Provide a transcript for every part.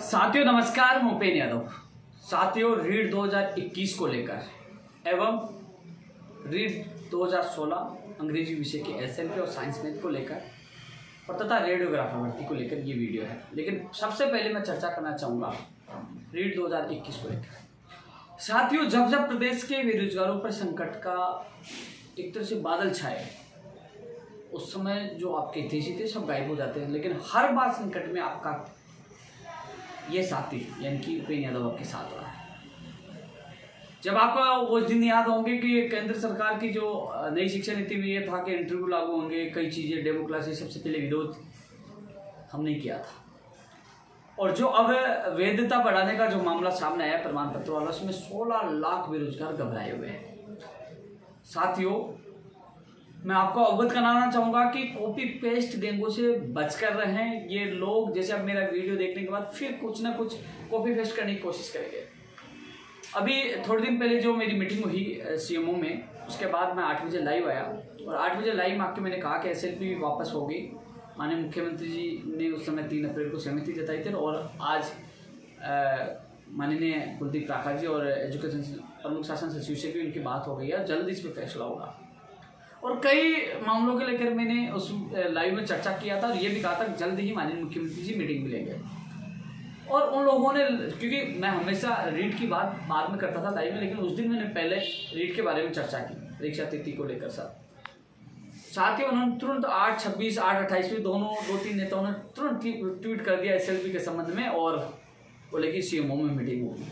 साथियों नमस्कार, मैं उपेंद्र यादव। साथियों रीट 2021 को लेकर एवं रीट 2016 अंग्रेजी विषय के एसएलपी और साइंस मैथ को लेकर और तथा रेडियोग्राफर भर्ती को लेकर ये वीडियो है। लेकिन सबसे पहले मैं चर्चा करना चाहूँगा रीट 2021 को लेकर। साथियों जब जब प्रदेश के बेरोजगारों पर संकट का एक तरह से बादल छाए, उस समय जो आपके हितैषी थे सब गायब हो जाते हैं, लेकिन हर बार संकट में आपका ये साथी यानी कि उपेंद्र यादव आपके साथ रहा है। जब आपका वो दिन याद होंगे कि केंद्र सरकार की जो नई शिक्षा नीति में ये था कि इंटरव्यू लागू होंगे, कई चीज़ें, डेमो क्लासेस, सबसे पहले विरोध हमने किया था। और जो अब वैधता बढ़ाने का जो मामला सामने आया प्रमाण पत्र वाला, उसमें 16 लाख बेरोजगार घबराए हुए हैं। साथियों मैं आपको अवगत कराना चाहूँगा कि कॉपी पेस्ट डेंगू से बचकर रहें। ये लोग जैसे अब मेरा वीडियो देखने के बाद फिर कुछ ना कुछ कॉपी पेस्ट करने की कोशिश करेंगे। अभी थोड़े दिन पहले जो मेरी मीटिंग हुई सीएमओ में, उसके बाद मैं 8 बजे लाइव आया और 8 बजे लाइव में आके मैंने कहा कि एसएलपी वापस होगी। माननीय मुख्यमंत्री जी ने उस समय 3 अप्रैल को सहमति जताई थी और आज माननीय कुलदीप राठौर जी और एजुकेशन प्रमुख शासन सचिव से भी उनकी बात हो गई है। जल्द इस पर फैसला होगा। और कई मामलों के लेकर मैंने उस लाइव में चर्चा किया था और ये भी कहा था जल्द ही माननीय मुख्यमंत्री जी मीटिंग में लेंगे। और उन लोगों ने, क्योंकि मैं हमेशा रीट की बात बाद में करता था लाइव में, लेकिन उस दिन मैंने पहले रीट के बारे में चर्चा की परीक्षा तिथि को लेकर। साथ ही उन्होंने तुरंत 8/26, 8/28 में दो तीन नेताओं ने तुरंत ट्वीट कर दिया एसएलपी के संबंध में और बोले कि सीएमओ में मीटिंग होगी,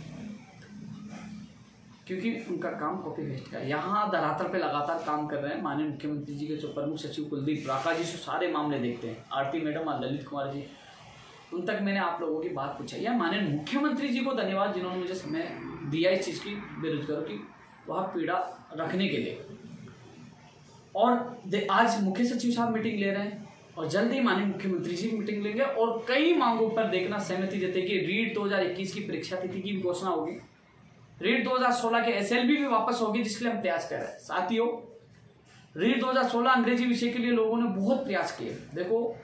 क्योंकि उनका काम कॉपी पेस्ट का। यहाँ धरातल पे लगातार काम कर रहे हैं माननीय मुख्यमंत्री जी के जो प्रमुख सचिव कुलदीप राठौर जी से सारे मामले देखते हैं, आरती मैडम और ललित कुमार जी, उन तक मैंने आप लोगों की बात पूछा। या माननीय मुख्यमंत्री जी को धन्यवाद जिन्होंने मुझे समय दिया इस चीज़ की, बेरोजगारों की वह पीड़ा रखने के लिए। और आज मुख्य सचिव साहब मीटिंग ले रहे हैं और जल्द ही माननीय मुख्यमंत्री जी मीटिंग लेंगे और कई मांगों पर देखना सहमति जताई कि रीट 2021 की परीक्षा तिथि की भी घोषणा होगी। रीट 2016 के एसएलपी भी वापस होगी, जिसके लिए हम प्रयास कर रहे हैं। साथियों रीट 2016 अंग्रेजी विषय के लिए लोगों ने बहुत प्रयास किए। देखो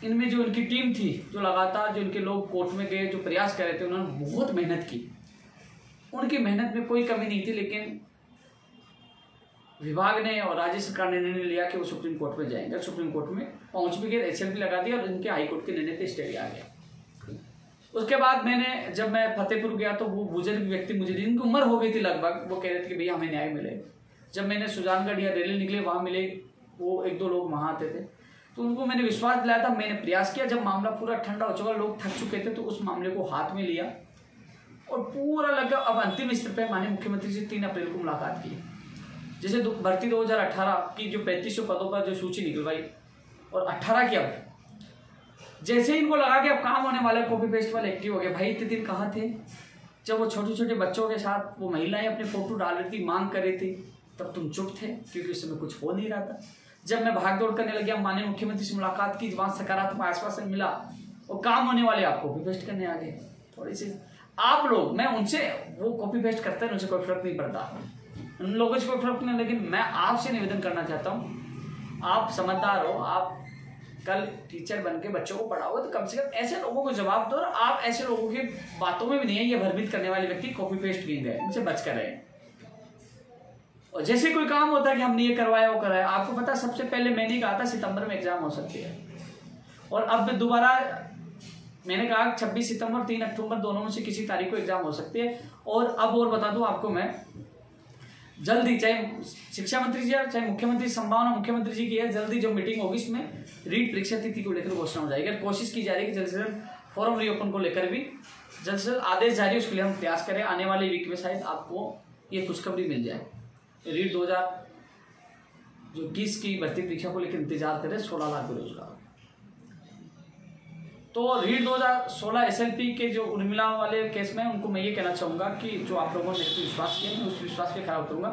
इनमें जो इनकी टीम थी, जो लगातार जो इनके लोग कोर्ट में गए, जो प्रयास कर रहे थे, उन्होंने बहुत मेहनत की। उनकी मेहनत में कोई कमी नहीं थी, लेकिन विभाग ने और राज्य सरकार ने निर्णय लिया कि वो सुप्रीम कोर्ट में जाएंगे। सुप्रीम कोर्ट में पहुंच भी गए, एसएलपी लगा दिया और इनके हाईकोर्ट के निर्णय पे स्टे आ गया। उसके बाद जब मैं फतेहपुर गया तो वो बुजुर्ग व्यक्ति मुझे, जिनकी उम्र हो गई थी लगभग, वो कह रहे थे कि भैया हमें न्याय मिले। जब मैंने सुजानगढ़ या रैली निकले वहाँ मिले, वो 1-2 लोग वहाँ आते थे, तो उनको मैंने विश्वास दिलाया था। मैंने प्रयास किया, जब मामला पूरा ठंडा हो चुका, लोग थक चुके थे, तो उस मामले को हाथ में लिया और पूरा लगा। अब अंतिम स्तर पर माननीय मुख्यमंत्री से 3 अप्रैल को मुलाकात की। जैसे भर्ती 2018 की जो 3500 पदों पर जो सूची निकलवाई और 18 की, अब जैसे ही इनको लगा कि अब काम होने वाला है, कॉपी पेस्ट वाले एक्टिव हो गए। भाई इतने दिन कहाँ थे जब वो छोटे छोटे बच्चों के साथ वो महिलाएं अपने फोटो डाल रही थी, मांग कर रही थी, तब तुम चुप थे क्योंकि उस समय कुछ हो नहीं रहा था। जब मैं भाग दौड़ करने लगा, माननीय मुख्यमंत्री से मुलाकात की, वहाँ सकारात्मक आश्वासन मिला और काम होने वाले, आप कॉपी पेस्ट करने आ गए। थोड़ी सी आप लोग, मैं उनसे, वो कॉपी पेस्ट करते हैं, उनसे कोई फर्क नहीं पड़ता, उन लोगों से कोई फर्क नहीं, लेकिन मैं आपसे निवेदन करना चाहता हूँ, आप समझदार हो, आप कल टीचर बन के बच्चों को पढ़ाओगे तो कम से कम ऐसे लोगों को जवाब दो। और आप ऐसे लोगों की बातों में भी नहीं है, ये भ्रमित करने वाले व्यक्ति कॉपी पेस्ट गेंद है, इनसे बच कर रहे। और जैसे कोई काम होता है कि हमने ये करवाया वो कराया, आपको पता सबसे पहले मैंने कहा था सितंबर में एग्जाम हो सकती है, और अब दोबारा मैंने कहा 26 सितंबर 3 अक्टूबर दोनों में से किसी तारीख को एग्जाम हो सकती है। और अब और बता दूं आपको मैं, जल्दी, चाहे शिक्षा मंत्री जी चाहे मुख्यमंत्री, संभावना मुख्यमंत्री जी की है, जल्दी जो मीटिंग होगी इसमें रीट परीक्षा तिथि को लेकर घोषणा हो जाएगी। कोशिश की जा रही है कि जल्द से जल्द फॉर्म रीओपन को लेकर भी जल्द से जल्द आदेश जारी, उसके लिए हम प्रयास करें। आने वाले वीक में शायद आपको ये खुशखबरी मिल जाए। रीट 2021 की भर्ती परीक्षा को लेकर इंतजार करें 16 लाख बेरोजगार। तो रीट 2016 एसएलपी के जो उर्मिला वाले केस में, उनको मैं ये कहना चाहूँगा कि जो आप लोगों ने विश्वास किया, मैं उस विश्वास पे खरा उतरूंगा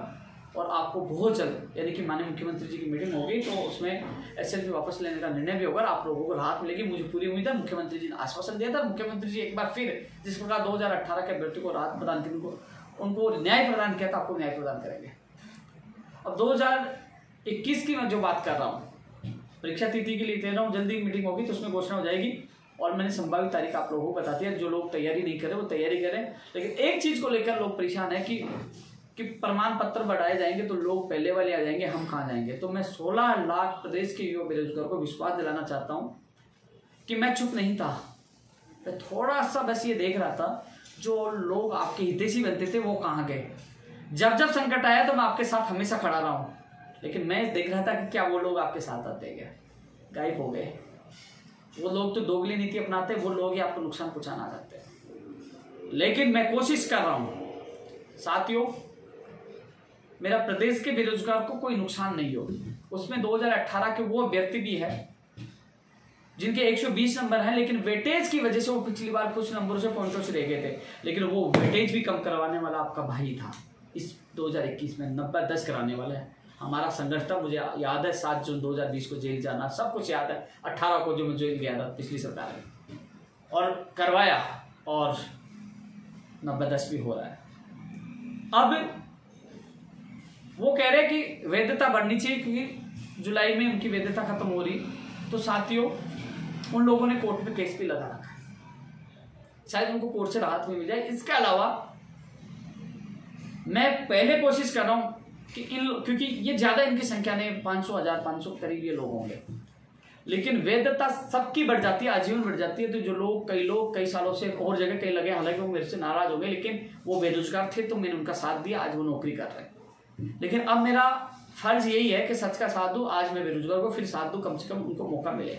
और आपको बहुत जल्द, यानी कि माननीय मुख्यमंत्री जी की मीटिंग होगी तो उसमें एसएलपी वापस लेने का निर्णय भी होगा, आप लोगों को राहत मिलेगी, मुझे पूरी उम्मीद है। मुख्यमंत्री जी ने आश्वासन दिया था, मुख्यमंत्री जी एक बार फिर जिस प्रकार 2018 के अभ्यर्थी को राहत प्रदान की, उनको न्याय प्रदान किया था, आपको न्याय प्रदान करेंगे। अब 2021 की मैं जो बात कर रहा हूँ, परीक्षा तिथि के लिए कह रहा हूँ, जल्दी मीटिंग होगी तो उसमें घोषणा हो जाएगी और मैंने संभावित तारीख आप लोगों को बता दिया। जो लोग तैयारी नहीं करें वो तैयारी करें, लेकिन एक चीज को लेकर लोग परेशान है कि प्रमाण पत्र बढ़ाए जाएंगे तो लोग पहले वाले आ जाएंगे, हम कहाँ जाएंगे। तो मैं 16 लाख प्रदेश के युवा बेरोजगार को विश्वास दिलाना चाहता हूँ कि मैं चुप नहीं था, मैं थोड़ा सा बस ये देख रहा था जो लोग आपके हितैषी बनते थे वो कहाँ गए। जब जब संकट आया तो मैं आपके साथ हमेशा खड़ा रहा हूँ, लेकिन मैं देख रहा था कि क्या वो लोग आपके साथ आते हैं, गायब हो गए। वो लोग तो दोगली नीति अपनाते, वो लोग ही आपको नुकसान पहुंचाना चाहते हैं। लेकिन मैं कोशिश कर रहा हूं साथियों, मेरा प्रदेश के बेरोजगार को कोई नुकसान नहीं हो। उसमें 2018 के वो व्यक्ति भी है जिनके 120 नंबर हैं, लेकिन वेटेज की वजह से वो पिछली बार कुछ नंबरों से पॉइंटों से रह गए थे, लेकिन वो वेटेज भी कम करवाने वाला आपका भाई था। इस 2021 में 90-10 कराने वाला है। हमारा संघर्ष था, मुझे याद है 7 जून 2020 को जेल जाना, सब कुछ याद है। 18 को जो मैं जेल गया था पिछली सरकार में, और करवाया, और 90-10 भी हो रहा है। अब वो कह रहे हैं कि वैधता बढ़नी चाहिए क्योंकि जुलाई में उनकी वैधता खत्म हो रही। तो साथियों, उन लोगों ने कोर्ट में केस भी लगा रखा है, शायद उनको कोर्ट से राहत भी मिल जाए। इसके अलावा मैं पहले कोशिश कर रहा हूं कि क्योंकि ये ज्यादा इनकी संख्या नहीं, 500, 1500 करीब ये लोग होंगे, लेकिन वैधता सबकी बढ़ जाती है, आजीवन बढ़ जाती है। तो जो लोग कई सालों से और जगह कहीं लगे, हालांकि वो मेरे से नाराज हो गए, लेकिन वो बेरोजगार थे तो मैंने उनका साथ दिया, आज वो नौकरी कर रहे हैं। लेकिन अब मेरा फर्ज यही है कि सच का साथ दूं। आज मैं बेरोजगार को फिर साथ दूं, कम से कम उनको मौका मिले।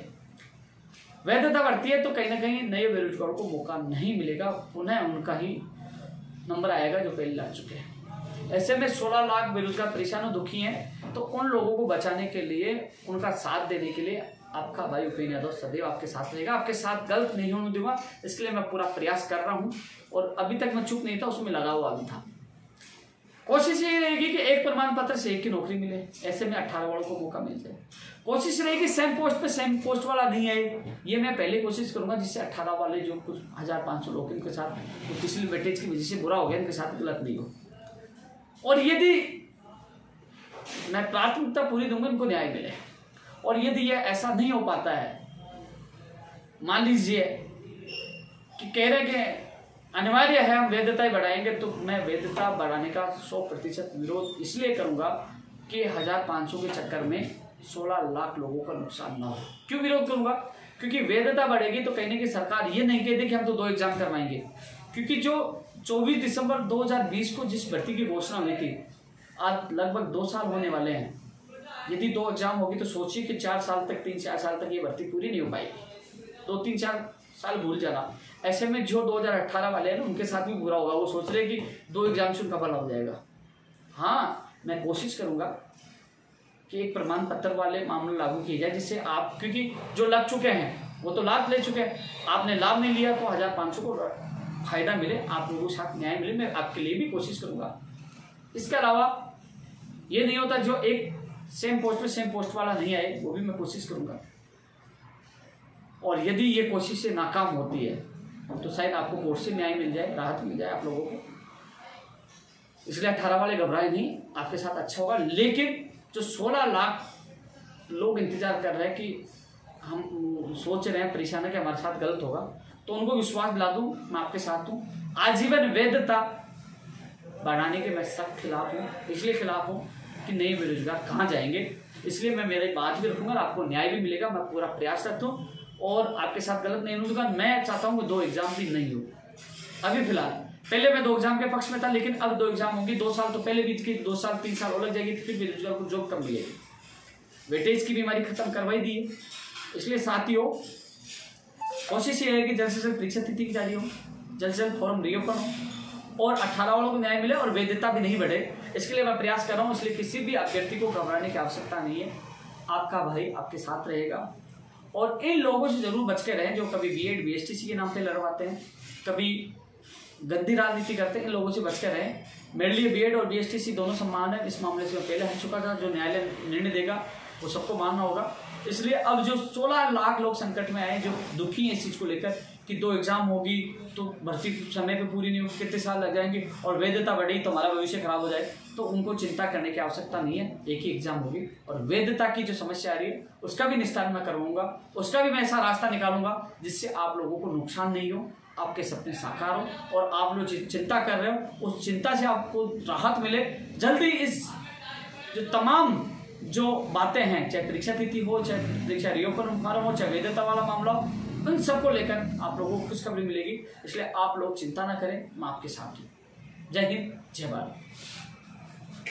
वैधता बढ़ती है तो कहीं ना कहीं नए बेरोजगारों को मौका नहीं मिलेगा, पुनः उनका ही नंबर आएगा जो पहले ला चुके हैं। ऐसे में 16 लाख बेरोजगार परेशान और दुखी हैं, तो उन लोगों को बचाने के लिए, उनका साथ देने के लिए आपका भाई उपेंद्र यादव सदैव आपके साथ रहेगा, आपके साथ गलत नहीं होने दूंगा। इसके लिए मैं पूरा प्रयास कर रहा हूं, और अभी तक मैं चुप नहीं था, उसमें लगा हुआ भी था। कोशिश ये रहेगी कि एक प्रमाण पत्र से एक की नौकरी मिले, ऐसे में 18 वालों को मौका मिल जाए। कोशिश रहेगी सेम पोस्ट पे सेम पोस्ट वाला नहीं है, ये मैं पहले कोशिश करूंगा, जिससे 18 वाले जो कुछ 1500 लोग इनके साथ तो पिछली वेटेज की वजह से बुरा हो गया, इनके साथ गलत नहीं हो। और यदि मैं प्राथमिकता पूरी दूंगा, इनको न्याय मिले। और यदि ये ऐसा नहीं हो पाता है, मान लीजिए कि कह रहे कि अनिवार्य है हम वैधता बढ़ाएंगे, तो मैं वैधता बढ़ाने का 100% विरोध इसलिए करूंगा कि 1500 के चक्कर में 16 लाख लोगों का नुकसान ना हो। क्यों विरोध करूंगा? क्योंकि वैधता बढ़ेगी तो कहने की सरकार ये नहीं कहती कि हम तो 2 एग्जाम करवाएंगे, क्योंकि जो 24 दिसंबर 2020 को जिस भर्ती की घोषणा हुई थी, आज लगभग 2 साल होने वाले हैं। यदि 2 एग्जाम होगी तो सोचिए कि 4 साल तक, 3-4 साल तक ये भर्ती पूरी नहीं हो पाएगी। 2-3-4 साल भूल जाना। ऐसे में जो 2018 वाले हैं ना, उनके साथ भी बुरा होगा। वो सोच रहे कि 2 एग्जाम से उनका भला हो जाएगा। हाँ, मैं कोशिश करूंगा कि एक प्रमाण पत्र वाले मामले लागू किए जाए, जिससे आप, क्योंकि जो लग चुके हैं वो तो लाभ ले चुके हैं, आपने लाभ नहीं लिया तो 1500 को फायदा मिले, आप लोगों के साथ न्याय मिले। मैं आपके लिए भी कोशिश करूंगा। इसके अलावा ये नहीं होता जो एक सेम पोस्ट पे सेम पोस्ट वाला नहीं आए, वो भी मैं कोशिश करूंगा। और यदि ये कोशिश से नाकाम होती है तो शायद आपको कोर्ट से न्याय मिल जाए, राहत मिल जाए आप लोगों को। इसलिए 18 वाले घबराए नहीं, आपके साथ अच्छा होगा। लेकिन जो 16 लाख लोग इंतजार कर रहे हैं कि हम सोच रहे हैं, परेशान है कि हमारे साथ गलत होगा, तो उनको विश्वास दिला दूं, मैं आपके साथ हूं। आजीवन वैधता बढ़ाने के मैं सख्त खिलाफ हूँ। इसलिए खिलाफ हूँ कि नए बेरोजगार कहाँ जाएंगे, इसलिए मैं मेरी बात भी रखूंगा, आपको न्याय भी मिलेगा। मैं पूरा प्रयास करता हूँ और आपके साथ गलत नहीं होगा। मैं चाहता हूँ कि 2 एग्जाम भी नहीं हो। अभी फिलहाल, पहले मैं 2 एग्जाम के पक्ष में था, लेकिन अब 2 एग्जाम होंगी। 2 साल तो पहले बीत के, 2 साल 3 साल और लग जाएगी, फिर बेरोजगार को जॉब कब मिलेगी। वेटेज की बीमारी खत्म करवाई दी है। इसलिए साथियों, कोशिश ये है कि जल्द से जल्द परीक्षा तिथि जारी हो, जल्द से जल्द फॉर्म रीओपन हो और 18 वालों को न्याय मिले और वैधता भी नहीं बढ़े। इसके लिए मैं प्रयास कर रहा हूँ। इसलिए किसी भी अभ्यर्थी को घबराने की आवश्यकता नहीं है। आपका भाई आपके साथ रहेगा। और इन लोगों से जरूर बच के रहें जो कभी बीएड बीएसटीसी के नाम पे लड़वाते हैं, कभी गंदी राजनीति करते हैं। इन लोगों से बच के रहें। मेरे लिए बीएड और बीएसटीसी दोनों समान है। इस मामले से मैं पहले हट चुका था। जो न्यायालय निर्णय देगा वो सबको मानना होगा। इसलिए अब जो 16 लाख लोग संकट में आए, जो दुखी हैं इस चीज़ को लेकर कि 2 एग्जाम होगी तो भर्ती समय पे पूरी नहीं होगी, कितने साल लग जाएंगे और वैधता बढ़ी तो हमारा भविष्य खराब हो जाए, तो उनको चिंता करने की आवश्यकता नहीं है। एक ही एग्जाम होगी और वैधता की जो समस्या आ रही है उसका भी निस्तारण मैं करवाऊंगा, उसका भी मैं ऐसा रास्ता निकालूंगा जिससे आप लोगों को नुकसान नहीं हो, आपके सपने साकार हो और आप लोग चिंता कर रहे हो उस चिंता से आपको राहत मिले। जल्दी इस जो तमाम जो बातें हैं, चाहे परीक्षा तिथि हो, चाहे परीक्षा रिओपन फॉर्म हो, चाहे वैधता वाला मामला हो, उन सबको लेकर आप लोगों को खुशखबरी मिलेगी। इसलिए आप लोग चिंता ना करें, मैं आपके साथ हूँ। जय हिंद, जय भारत।